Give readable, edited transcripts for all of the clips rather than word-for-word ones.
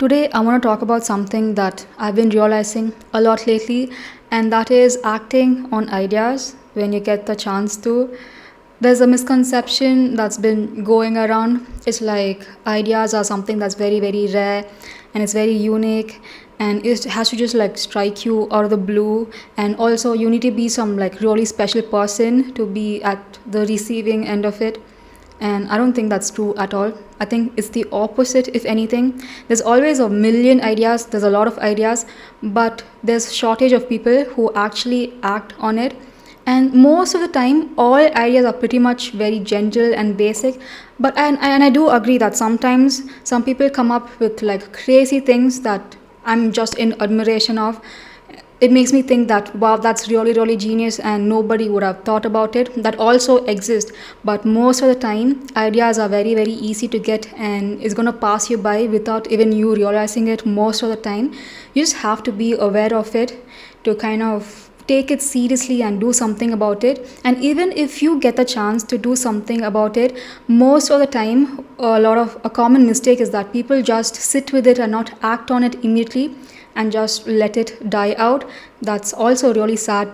Today, I want to talk about something that I've been realizing a lot lately, and that is acting on ideas when you get the chance to. There's a misconception that's been going around. It's like ideas are something that's very, very rare and it's very unique, and it has to just like strike you out of the blue. And also, you need to be some like really special person to be at the receiving end of it. And I don't think that's true at all. I think it's the opposite, if anything. There's always a million ideas, there's a lot of ideas, but there's shortage of people who actually act on it. And most of the time, all ideas are pretty much very gentle and basic. But I do agree that sometimes some people come up with like crazy things that I'm just in admiration of. It makes me think that wow, that's really really genius and nobody would have thought about it. That also exists, but most of the time ideas are very very easy to get and it's going to pass you by without even you realizing it. Most of the time you just have to be aware of it to kind of take it seriously and do something about it. And even if you get the chance to do something about it, most of the time a common mistake is that people just sit with it and not act on it immediately and just let it die out. That's also really sad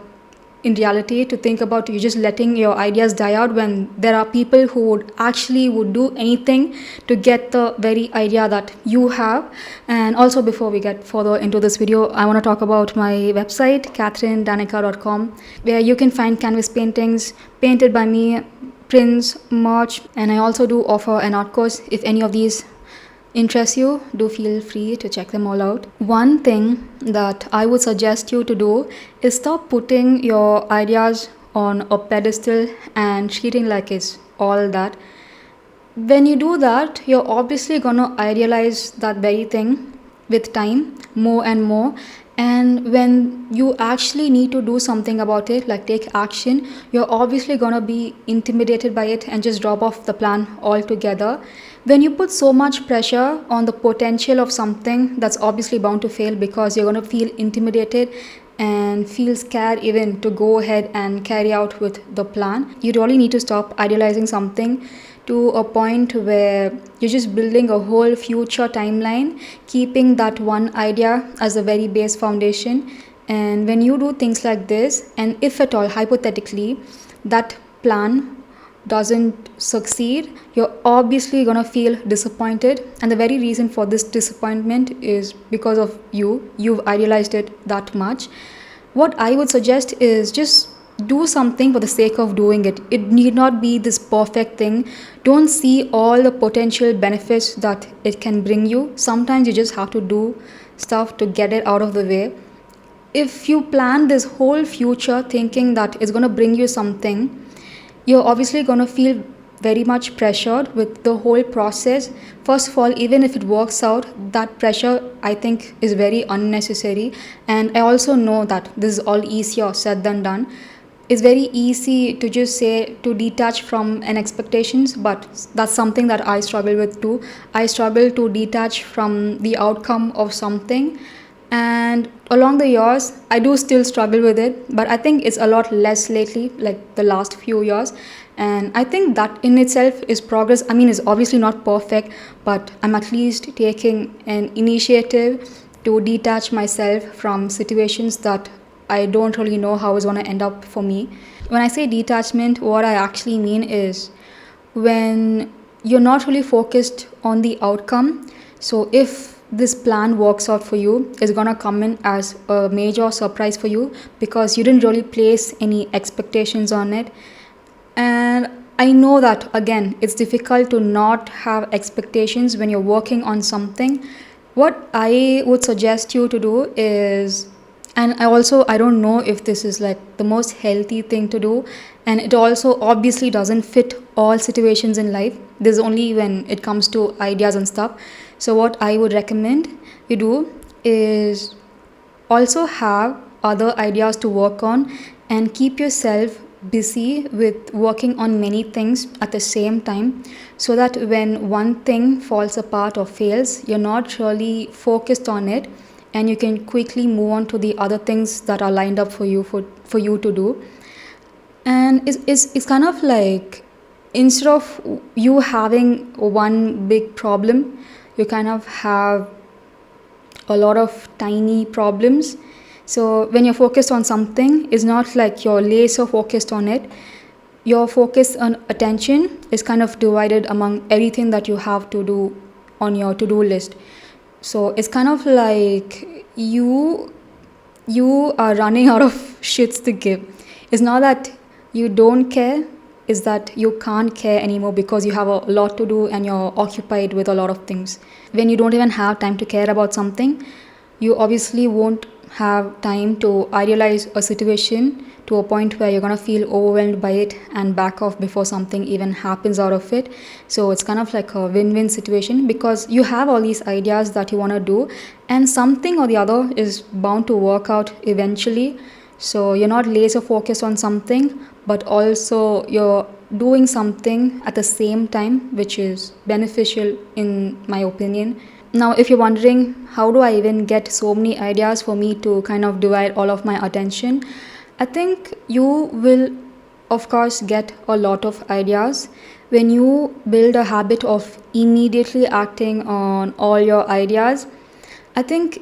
in reality to think about. You just letting your ideas die out when there are people who would do anything to get the very idea that you have. And also, before we get further into this video, I want to talk about my website katherinedanica.com, where you can find canvas paintings painted by me, prints, merch, and I also do offer an art course. If any of these interest you, do feel free to check them all out. One thing that I would suggest you to do is stop putting your ideas on a pedestal and treating like it's all that. When you do that, you're obviously gonna idealize that very thing with time more and more. And when you actually need to do something about it, like take action, you're obviously gonna be intimidated by it and just drop off the plan altogether. When you put so much pressure on the potential of something, that's obviously bound to fail because you're gonna feel intimidated and feel scared even to go ahead and carry out with the plan. You really need to stop idealizing something to a point where you're just building a whole future timeline, keeping that one idea as a very base foundation. And when you do things like this, and if at all hypothetically that plan doesn't succeed, you're obviously gonna feel disappointed. And the very reason for this disappointment is because of you've idealized it that much. What I would suggest is just do something for the sake of doing it. It need not be this perfect thing. Don't see all the potential benefits that it can bring you. Sometimes you just have to do stuff to get it out of the way. If you plan this whole future thinking that it's going to bring you something, you're obviously going to feel very much pressured with the whole process. First of all, even if it works out, that pressure I think is very unnecessary. And I also know that this is all easier said than done. It's very easy to just say to detach from an expectations, but that's something that I struggle with too. I struggle to detach from the outcome of something, and along the years I do still struggle with it, but I think it's a lot less lately, like the last few years. And I think that in itself is progress. I mean, it's obviously not perfect, but I'm at least taking an initiative to detach myself from situations that I don't really know how it's going to end up for me. When I say detachment, what I actually mean is when you're not really focused on the outcome. So if this plan works out for you, it's gonna come in as a major surprise for you because you didn't really place any expectations on it. And I know that again, it's difficult to not have expectations when you're working on something. What I would suggest you to do is, and I don't know if this is like the most healthy thing to do, and it also obviously doesn't fit all situations in life. This is only when it comes to ideas and stuff. So what I would recommend you do is also have other ideas to work on and keep yourself busy with working on many things at the same time, so that when one thing falls apart or fails, you're not really focused on it and you can quickly move on to the other things that are lined up for you to do. And it's kind of like, instead of you having one big problem, you kind of have a lot of tiny problems. So when you're focused on something, it's not like you're laser focused on it. Your focus on attention is kind of divided among everything that you have to do on your to-do list. So it's kind of like you are running out of shits to give. It's not that you don't care, it's that you can't care anymore because you have a lot to do and you're occupied with a lot of things. When you don't even have time to care about something, you obviously won't have time to idealize a situation to a point where you're going to feel overwhelmed by it and back off before something even happens out of it. So it's kind of like a win-win situation because you have all these ideas that you want to do, and something or the other is bound to work out eventually. So you're not laser focused on something, but also you're doing something at the same time, which is beneficial in my opinion. Now, if you're wondering, how do I even get so many ideas for me to kind of divide all of my attention? I think you will, of course, get a lot of ideas when you build a habit of immediately acting on all your ideas. I think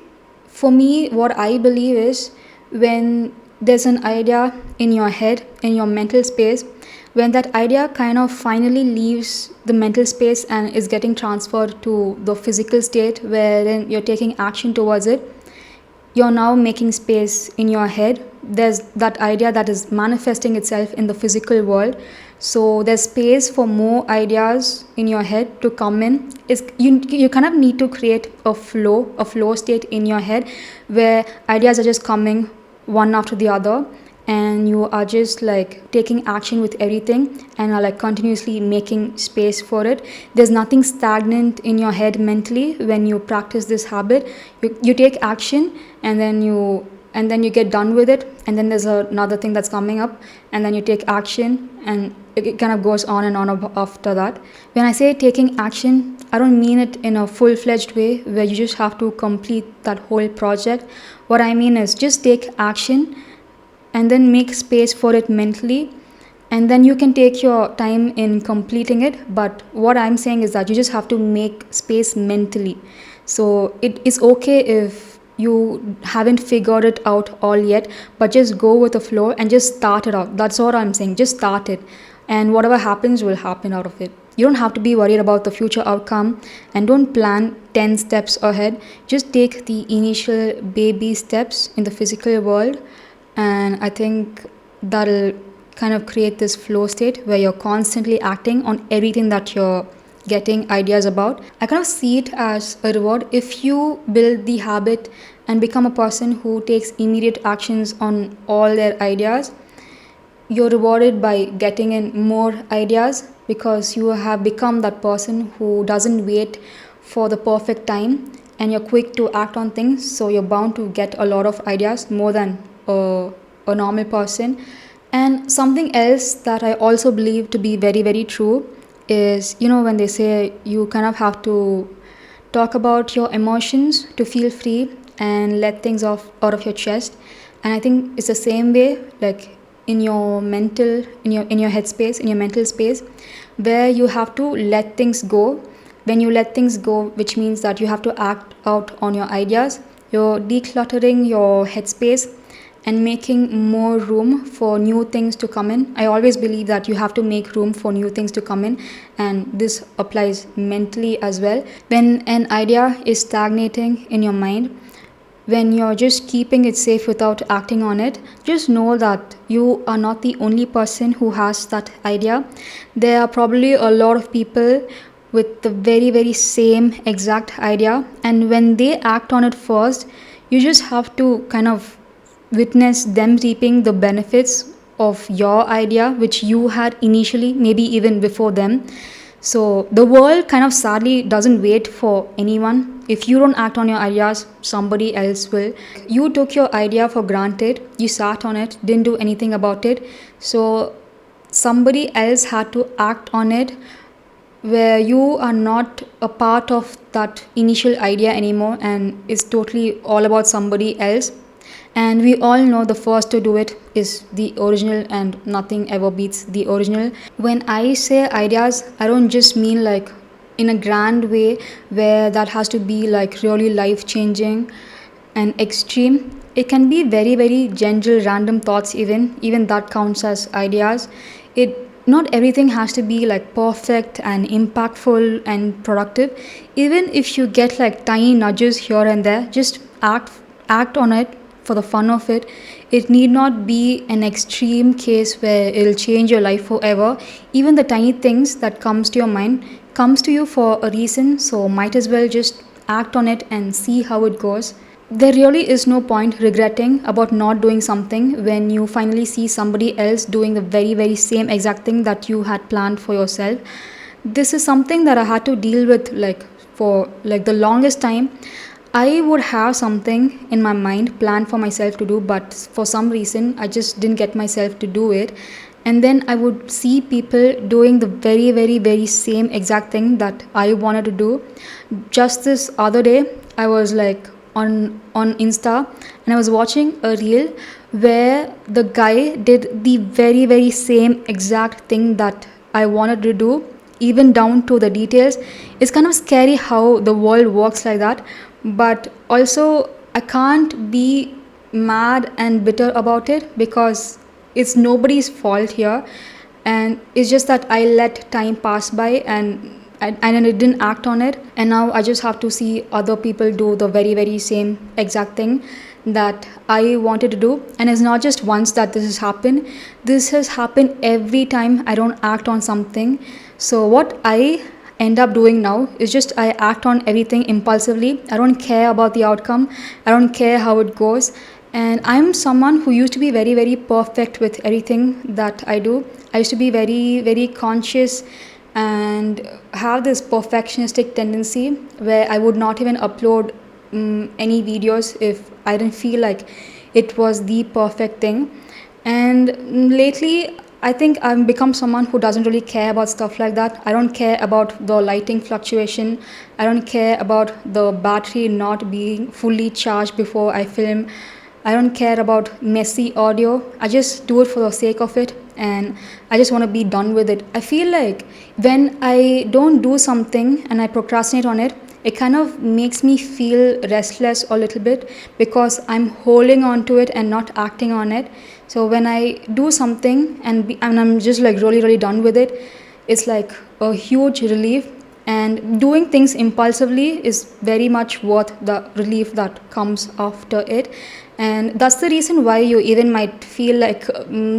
for me, what I believe is when there's an idea in your head, in your mental space, when that idea kind of finally leaves the mental space and is getting transferred to the physical state wherein you're taking action towards it, you're now making space in your head. There's that idea that is manifesting itself in the physical world. So there's space for more ideas in your head to come in. You kind of need to create a flow state in your head where ideas are just coming one after the other, and you are just like taking action with everything and are like continuously making space for it. There's nothing stagnant in your head mentally when you practice this habit. You take action, and then you get done with it, and then there's another thing that's coming up, and then you take action, and it kind of goes on and on after that. When I say taking action, I don't mean it in a full-fledged way where you just have to complete that whole project. What I mean is just take action and then make space for it mentally, and then you can take your time in completing it. But what I'm saying is that you just have to make space mentally. So it is okay if you haven't figured it out all yet, but just go with the flow and just start it out. That's what I'm saying, just start it, and whatever happens will happen out of it. You don't have to be worried about the future outcome, and don't plan 10 steps ahead. Just take the initial baby steps in the physical world, and I think that'll kind of create this flow state where you're constantly acting on everything that you're getting ideas about. I kind of see it as a reward. If you build the habit and become a person who takes immediate actions on all their ideas, you're rewarded by getting in more ideas because you have become that person who doesn't wait for the perfect time, and you're quick to act on things. So you're bound to get a lot of ideas more than a normal person. And something else that I also believe to be very, very true is, when they say you kind of have to talk about your emotions to feel free and let things off out of your chest. And I think it's the same way, like in your headspace, in your mental space, where you have to let things go. When you let things go, which means that you have to act out on your ideas, you're decluttering your headspace and making more room for new things to come in. I always believe that you have to make room for new things to come in, and this applies mentally as well. When an idea is stagnating in your mind, when you're just keeping it safe without acting on it, just know that you are not the only person who has that idea. There are probably a lot of people with the very, very same exact idea, and when they act on it first, you just have to kind of witness them reaping the benefits of your idea, which you had initially, maybe even before them. So the world kind of sadly doesn't wait for anyone. If you don't act on your ideas, somebody else will. You took your idea for granted, you sat on it, didn't do anything about it. So somebody else had to act on it, where you are not a part of that initial idea anymore, and it's totally all about somebody else. And we all know the first to do it is the original, and nothing ever beats the original. When I say ideas, I don't just mean like in a grand way where that has to be like really life changing and extreme. It can be very very gentle random thoughts, even that counts as ideas. It Not everything has to be like perfect and impactful and productive. Even if you get like tiny nudges here and there, just act on it for the fun of it. It need not be an extreme case where it'll change your life forever. Even the tiny things that comes to your mind comes to you for a reason, so might as well just act on it and see how it goes. There really is no point regretting about not doing something when you finally see somebody else doing the very very same exact thing that you had planned for yourself. This is something that I had to deal with like for like the longest time. I would have something in my mind planned for myself to do, but for some reason I just didn't get myself to do it. And then I would see people doing the very very very same exact thing that I wanted to do. Just this other day I was like on Insta, and I was watching a reel where the guy did the very very same exact thing that I wanted to do, even down to the details. It's kind of scary how the world works like that, but also I can't be mad and bitter about it because it's nobody's fault here, and it's just that I let time pass by and I didn't act on it, and now I just have to see other people do the very very same exact thing that I wanted to do. And it's not just once that this has happened. This has happened every time I don't act on something. So what I end up doing now is just I act on everything impulsively. I don't care about the outcome. I don't care how it goes. And I'm someone who used to be very very perfect with everything that I do. I used to be very very conscious and have this perfectionistic tendency where I would not even upload any videos if I didn't feel like it was the perfect thing. And lately I think I've become someone who doesn't really care about stuff like that. I don't care about the lighting fluctuation. I don't care about the battery not being fully charged before I film. I don't care about messy audio. I just do it for the sake of it, and I just want to be done with it. I feel like when I don't do something and I procrastinate on it, it kind of makes me feel restless a little bit because I'm holding on to it and not acting on it. So when I do something and I'm just like really really done with it, it's like a huge relief. And doing things impulsively is very much worth the relief that comes after it. And that's the reason why you even might feel like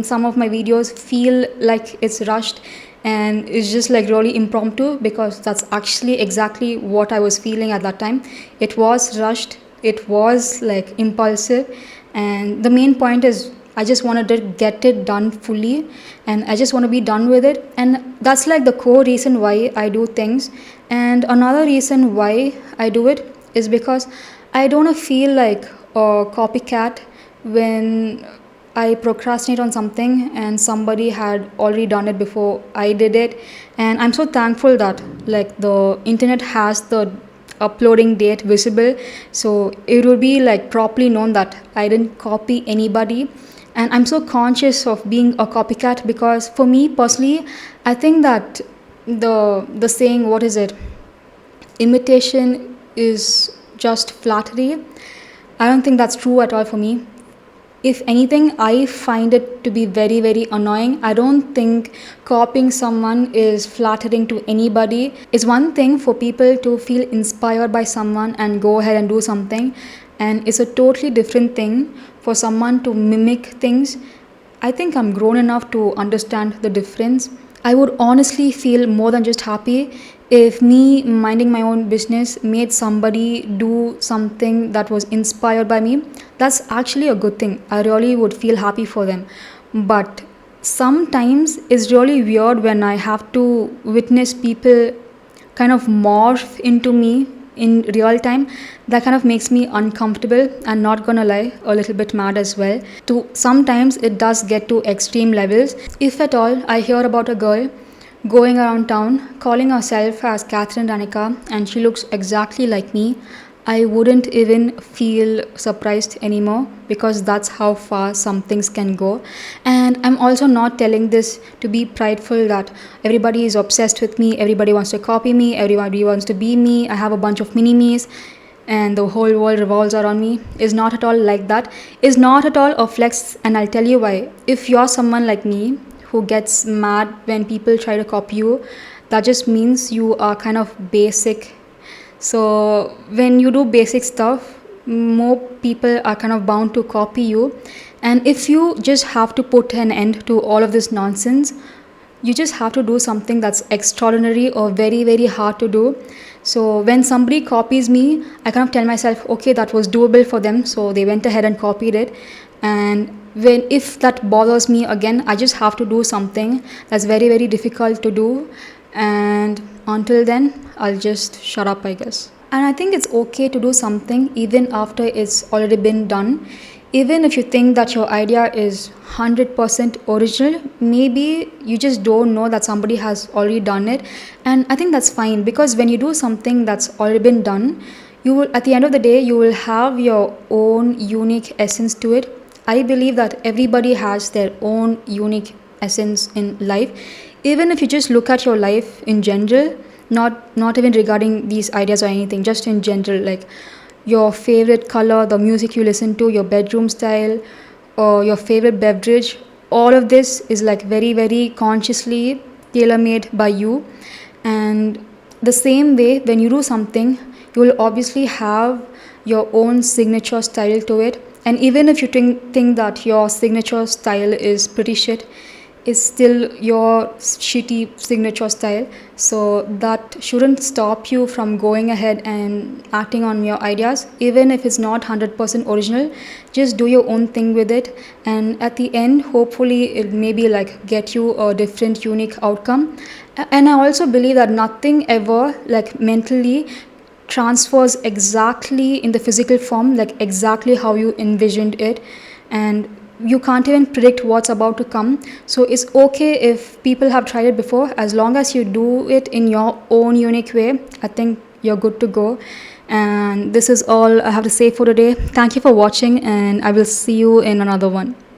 some of my videos feel like it's rushed and it's just like really impromptu, because that's actually exactly what I was feeling at that time. It was rushed, it was like impulsive, and the main point is I just wanted to get it done fully and I just want to be done with it. And that's like the core reason why I do things. And another reason why I do it is because I don't want to feel like a copycat when I procrastinate on something and somebody had already done it before I did it. And I'm so thankful that like the internet has the uploading date visible, so it will be like properly known that I didn't copy anybody. And I'm so conscious of being a copycat because for me personally, I think that the saying, what is it, imitation is just flattery. I don't think that's true at all for me. If anything, I find it to be very very annoying. I don't think copying someone is flattering to anybody. It's one thing for people to feel inspired by someone and go ahead and do something, and it's a totally different thing for someone to mimic things. I think I'm grown enough to understand the difference. I would honestly feel more than just happy if me minding my own business made somebody do something that was inspired by me. That's actually a good thing. I really would feel happy for them. But sometimes it's really weird when I have to witness people kind of morph into me in real time. That kind of makes me uncomfortable, and not gonna lie, a little bit mad as well. To sometimes it does get to extreme levels. If at all I hear about a girl going around town calling herself as Catherine Danica and she looks exactly like me, I wouldn't even feel surprised anymore, because that's how far some things can go. And I'm also not telling this to be prideful that everybody is obsessed with me, everybody wants to copy me, everybody wants to be me, I have a bunch of mini me's and the whole world revolves around me. Is not at all like that. Is not at all a flex, and I'll tell you why. If you're someone like me who gets mad when people try to copy you, that just means you are kind of basic. So when you do basic stuff, more people are kind of bound to copy you. And if you just have to put an end to all of this nonsense, you just have to do something that's extraordinary or very, very hard to do. So when somebody copies me, I kind of tell myself, okay, that was doable for them, so they went ahead and copied it. And when if that bothers me again, I just have to do something that's very, very difficult to do. And until then, I'll just shut up, I guess. And I think it's okay to do something even after it's already been done. Even if you think that your idea is 100% original, maybe you just don't know that somebody has already done it. And I think that's fine, because when you do something that's already been done, you will, at the end of the day, you will have your own unique essence to it. I believe that everybody has their own unique essence in life. Even if you just look at your life in general, not even regarding these ideas or anything, just in general, like your favorite color, the music you listen to, your bedroom style, or your favorite beverage, all of this is like very, very consciously tailor made by you. And the same way, when you do something, you will obviously have your own signature style to it. And even if you think that your signature style is pretty shit, is still your shitty signature style. So that shouldn't stop you from going ahead and acting on your ideas. Even if it's not 100% original, just do your own thing with it. And at the end, hopefully, it maybe like get you a different, unique outcome. And I also believe that nothing ever, like mentally, transfers exactly in the physical form, like exactly how you envisioned it. And you can't even predict what's about to come. So it's okay if people have tried it before, as long as you do it in your own unique way. I think you're good to go. And this is all I have to say for today. Thank you for watching, and I will see you in another one.